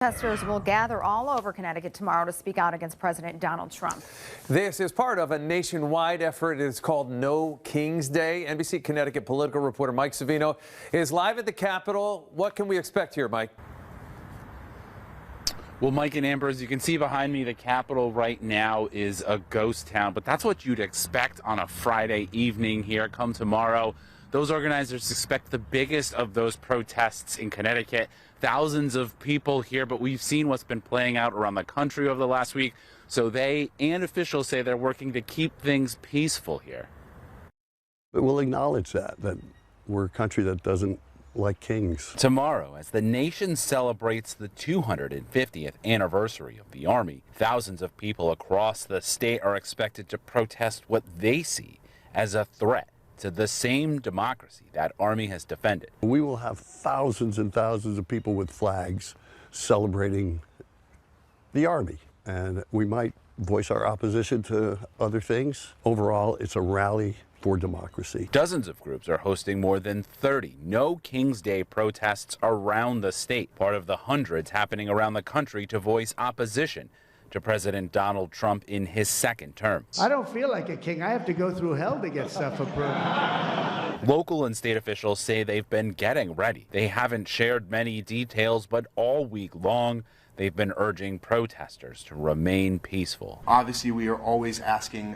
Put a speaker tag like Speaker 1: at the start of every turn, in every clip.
Speaker 1: Protesters will gather all over Connecticut tomorrow to speak out against President Donald Trump.
Speaker 2: This is part of a nationwide effort. It's called No King's Day. NBC Connecticut political reporter Mike Savino is live at the Capitol. What can we expect here, Mike?
Speaker 3: Well, Mike and Amber, as you can see behind me, the Capitol right now is a ghost town, but that's what you'd expect on a Friday evening here. Come tomorrow, those organizers expect the biggest of those protests in Connecticut. Thousands of people here, but we've seen what's been playing out around the country over the last week. So they and officials say they're working to keep things peaceful here.
Speaker 4: But we'll acknowledge that we're a country that doesn't like kings.
Speaker 3: Tomorrow, as the nation celebrates the 250th anniversary of the Army, thousands of people across the state are expected to protest what they see as a threat to the same democracy that Army has defended.
Speaker 4: We will have thousands and thousands of people with flags celebrating the Army, and we might voice our opposition to other things. Overall, it's a rally for democracy.
Speaker 3: Dozens of groups are hosting more than 30 No King's Day protests around the state, part of the hundreds happening around the country to voice opposition to President Donald Trump in his second term.
Speaker 5: I don't feel like a king. I have to go through hell to get stuff approved.
Speaker 3: Local and state officials say they've been getting ready. They haven't shared many details, but all week long, they've been urging protesters to remain peaceful.
Speaker 6: Obviously, we are always asking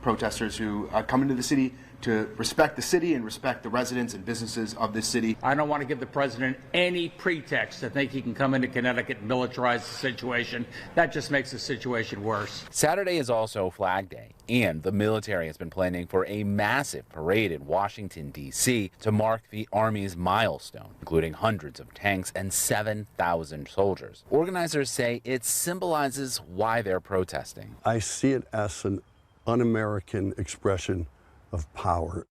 Speaker 6: protesters who come into the city to respect the city and respect the residents and businesses of this city.
Speaker 7: I don't want to give the president any pretext to think he can come into Connecticut and militarize the situation. That just makes the situation worse.
Speaker 3: Saturday is also Flag Day, and the military has been planning for a massive parade in Washington, D.C. to mark the Army's milestone, including hundreds of tanks and 7,000 soldiers. Organizers say it symbolizes why they're protesting.
Speaker 4: I see it as an un-American expression of power.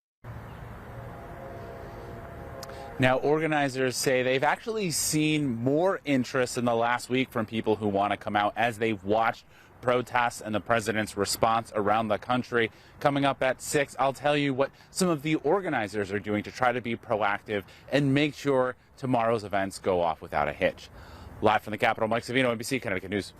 Speaker 3: Now, organizers say they've actually seen more interest in the last week from people who want to come out as they've watched protests and the president's response around the country. Coming up at 6, I'll tell you what some of the organizers are doing to try to be proactive and make sure tomorrow's events go off without a hitch. Live from the Capitol, Mike Savino, NBC Connecticut News.